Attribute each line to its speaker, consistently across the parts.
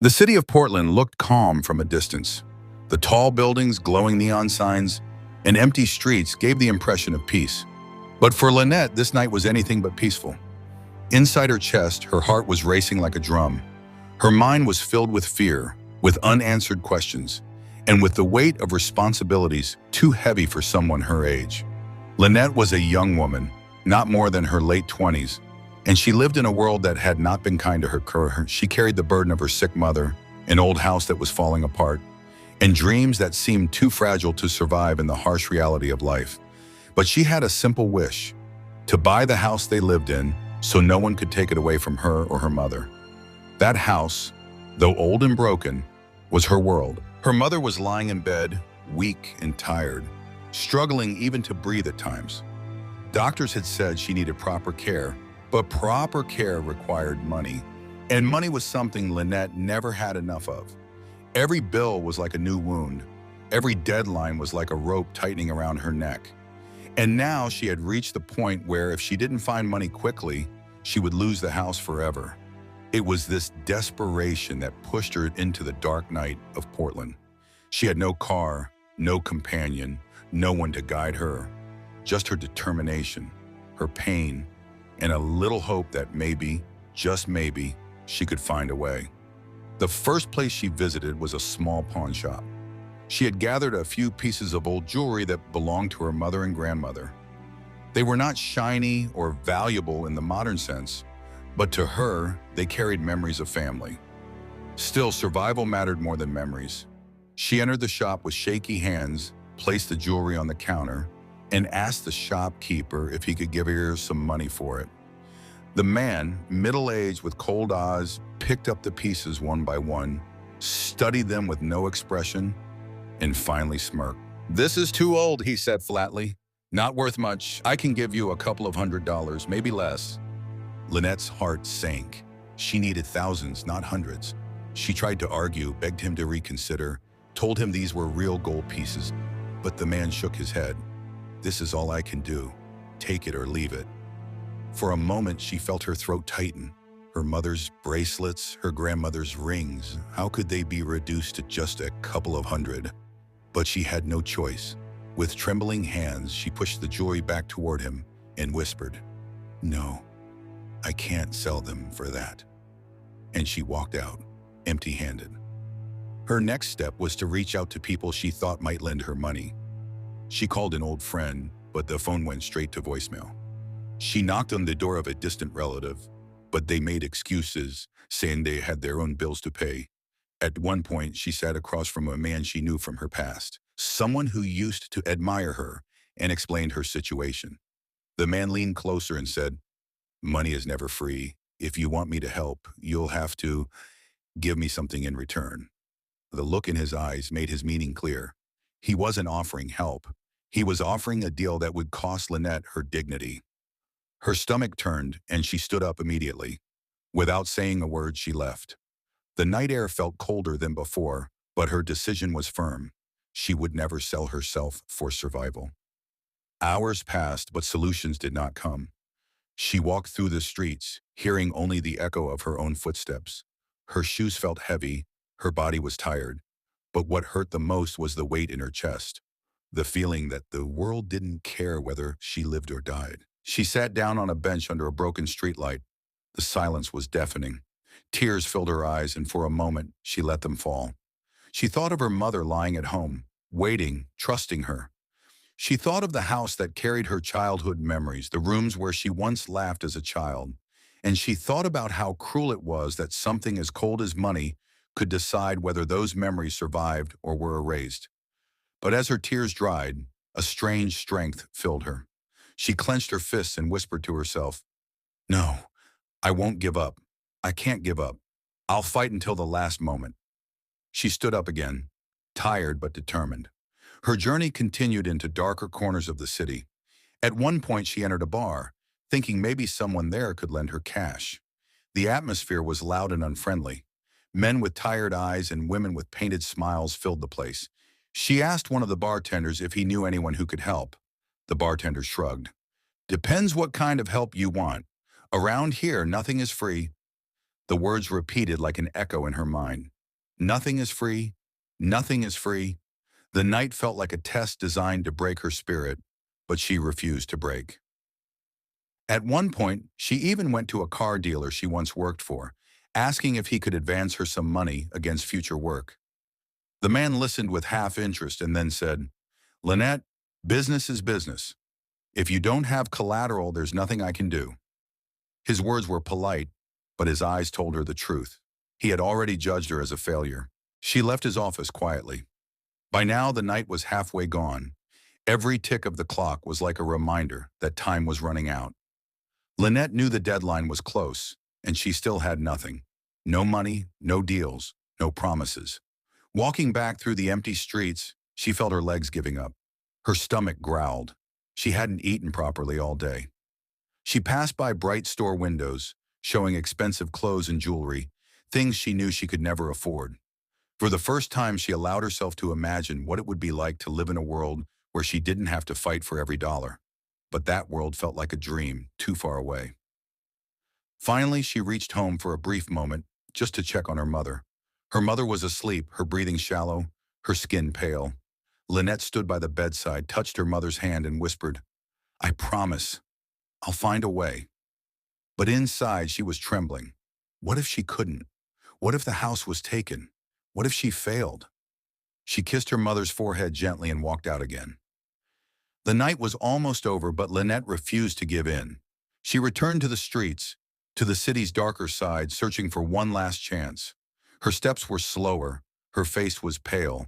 Speaker 1: The city of Portland looked calm from a distance. The tall buildings, glowing neon signs, and empty streets gave the impression of peace. But for Lynette, this night was anything but peaceful. Inside her chest, her heart was racing like a drum. Her mind was filled with fear, with unanswered questions, and with the weight of responsibilities too heavy for someone her age. Lynette was a young woman, not more than her late 20s, and she lived in a world that had not been kind to her. She carried the burden of her sick mother, an old house that was falling apart, and dreams that seemed too fragile to survive in the harsh reality of life. But she had a simple wish: to buy the house they lived in so no one could take it away from her or her mother. That house, though old and broken, was her world. Her mother was lying in bed, weak and tired, struggling even to breathe at times. Doctors had said she needed proper care, but proper care required money. And money was something Lynette never had enough of. Every bill was like a new wound. Every deadline was like a rope tightening around her neck. And now she had reached the point where if she didn't find money quickly, she would lose the house forever. It was this desperation that pushed her into the dark night of Portland. She had no car, no companion, no one to guide her. Just her determination, her pain, and a little hope that maybe, just maybe, she could find a way. The first place she visited was a small pawn shop. She had gathered a few pieces of old jewelry that belonged to her mother and grandmother. They were not shiny or valuable in the modern sense, but to her, they carried memories of family. Still, survival mattered more than memories. She entered the shop with shaky hands, placed the jewelry on the counter, and asked the shopkeeper if he could give her some money for it. The man, middle-aged with cold eyes, picked up the pieces one by one, studied them with no expression, and finally smirked. "This is too old," he said flatly. "Not worth much. I can give you a couple of $100, maybe less." Lynette's heart sank. She needed thousands, not hundreds. She tried to argue, begged him to reconsider, told him these were real gold pieces, but the man shook his head. "This is all I can do. Take it or leave it." For a moment, she felt her throat tighten. Her mother's bracelets, her grandmother's rings, how could they be reduced to just a couple of hundred? But she had no choice. With trembling hands, she pushed the jewelry back toward him and whispered, "No, I can't sell them for that." And she walked out, empty-handed. Her next step was to reach out to people she thought might lend her money. She called an old friend, but the phone went straight to voicemail. She knocked on the door of a distant relative, but they made excuses, saying they had their own bills to pay. At one point, she sat across from a man she knew from her past, someone who used to admire her, and explained her situation. The man leaned closer and said, "Money is never free. If you want me to help, you'll have to give me something in return." The look in his eyes made his meaning clear. He wasn't offering help. He was offering a deal that would cost Lynette her dignity. Her stomach turned, and she stood up immediately. Without saying a word, she left. The night air felt colder than before, but her decision was firm. She would never sell herself for survival. Hours passed, but solutions did not come. She walked through the streets, hearing only the echo of her own footsteps. Her shoes felt heavy, her body was tired, but what hurt the most was the weight in her chest, the feeling that the world didn't care whether she lived or died. She sat down on a bench under a broken streetlight. The silence was deafening. Tears filled her eyes, and for a moment, she let them fall. She thought of her mother lying at home, waiting, trusting her. She thought of the house that carried her childhood memories, the rooms where she once laughed as a child. And she thought about how cruel it was that something as cold as money could decide whether those memories survived or were erased. But as her tears dried, a strange strength filled her. She clenched her fists and whispered to herself, "No, I won't give up. I can't give up. I'll fight until the last moment." She stood up again, tired but determined. Her journey continued into darker corners of the city. At one point, she entered a bar, thinking maybe someone there could lend her cash. The atmosphere was loud and unfriendly. Men with tired eyes and women with painted smiles filled the place. She asked one of the bartenders if he knew anyone who could help. The bartender shrugged. "Depends what kind of help you want. Around here, nothing is free." The words repeated like an echo in her mind. Nothing is free. Nothing is free. The night felt like a test designed to break her spirit, but she refused to break. At one point, she even went to a car dealer she once worked for, asking if he could advance her some money against future work. The man listened with half interest and then said, "Lynette, business is business. If you don't have collateral, there's nothing I can do." His words were polite, but his eyes told her the truth. He had already judged her as a failure. She left his office quietly. By now, the night was halfway gone. Every tick of the clock was like a reminder that time was running out. Lynette knew the deadline was close, and she still had nothing. No money, no deals, no promises. Walking back through the empty streets, she felt her legs giving up. Her stomach growled. She hadn't eaten properly all day. She passed by bright store windows, showing expensive clothes and jewelry, things she knew she could never afford. For the first time, she allowed herself to imagine what it would be like to live in a world where she didn't have to fight for every dollar. But that world felt like a dream, too far away. Finally, she reached home for a brief moment, just to check on her mother. Her mother was asleep, her breathing shallow, her skin pale. Lynette stood by the bedside, touched her mother's hand, and whispered, "I promise, I'll find a way." But inside, she was trembling. What if she couldn't? What if the house was taken? What if she failed? She kissed her mother's forehead gently and walked out again. The night was almost over, but Lynette refused to give in. She returned to the streets, to the city's darker side, searching for one last chance. Her steps were slower, her face was pale,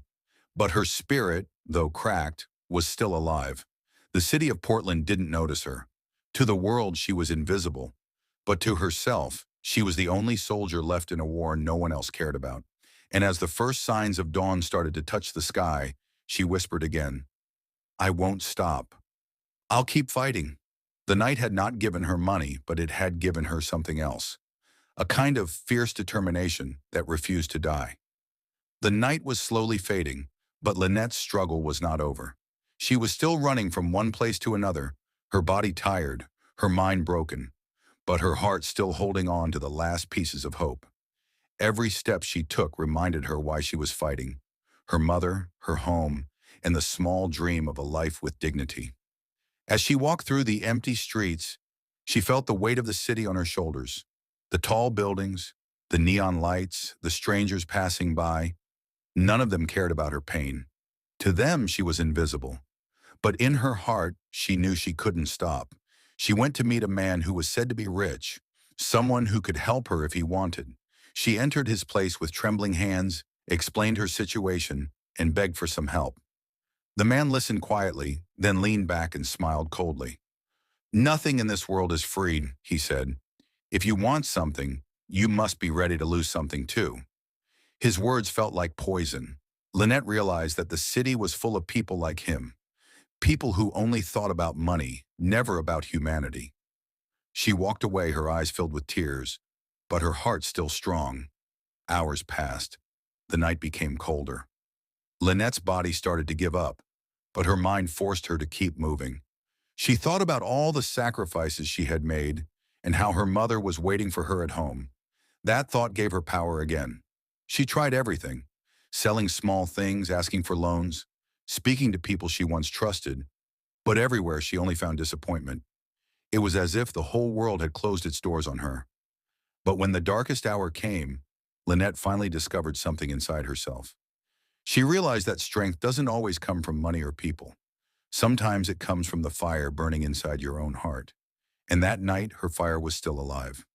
Speaker 1: but her spirit, though cracked, was still alive. The city of Portland didn't notice her. To the world, she was invisible, but to herself, she was the only soldier left in a war no one else cared about. And as the first signs of dawn started to touch the sky, she whispered again, "I won't stop. I'll keep fighting." The night had not given her money, but it had given her something else. A kind of fierce determination that refused to die. The night was slowly fading, but Lynette's struggle was not over. She was still running from one place to another, her body tired, her mind broken, but her heart still holding on to the last pieces of hope. Every step she took reminded her why she was fighting: her mother, her home, and the small dream of a life with dignity. As she walked through the empty streets, she felt the weight of the city on her shoulders. The tall buildings, the neon lights, the strangers passing by, none of them cared about her pain. To them, she was invisible. But in her heart, she knew she couldn't stop. She went to meet a man who was said to be rich, someone who could help her if he wanted. She entered his place with trembling hands, explained her situation, and begged for some help. The man listened quietly, then leaned back and smiled coldly. "Nothing in this world is free," he said. "If you want something, you must be ready to lose something too." His words felt like poison. Lynette realized that the city was full of people like him, people who only thought about money, never about humanity. She walked away, her eyes filled with tears, but her heart still strong. Hours passed. The night became colder. Lynette's body started to give up, but her mind forced her to keep moving. She thought about all the sacrifices she had made and how her mother was waiting for her at home. That thought gave her power again. She tried everything: selling small things, asking for loans, speaking to people she once trusted, but everywhere she only found disappointment. It was as if the whole world had closed its doors on her. But when the darkest hour came, Lynette finally discovered something inside herself. She realized that strength doesn't always come from money or people. Sometimes it comes from the fire burning inside your own heart. And that night, her fire was still alive.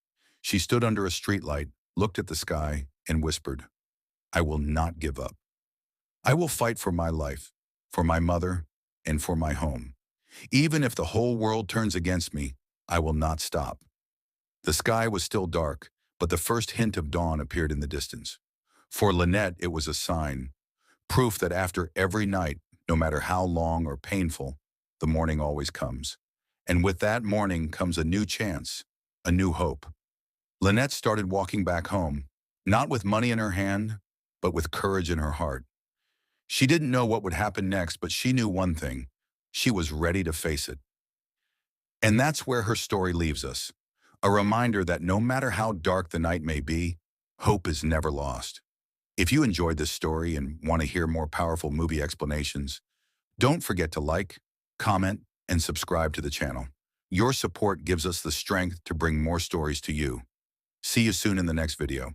Speaker 1: She stood under a streetlight, looked at the sky, and whispered, "I will not give up. I will fight for my life, for my mother, and for my home. Even if the whole world turns against me, I will not stop." The sky was still dark, but the first hint of dawn appeared in the distance. For Lynette, it was a sign, proof that after every night, no matter how long or painful, the morning always comes. And with that morning comes a new chance, a new hope. Lynette started walking back home, not with money in her hand, but with courage in her heart. She didn't know what would happen next, but she knew one thing: she was ready to face it. And that's where her story leaves us. A reminder that no matter how dark the night may be, hope is never lost. If you enjoyed this story and want to hear more powerful movie explanations, don't forget to like, comment, and subscribe to the channel. Your support gives us the strength to bring more stories to you. See you soon in the next video.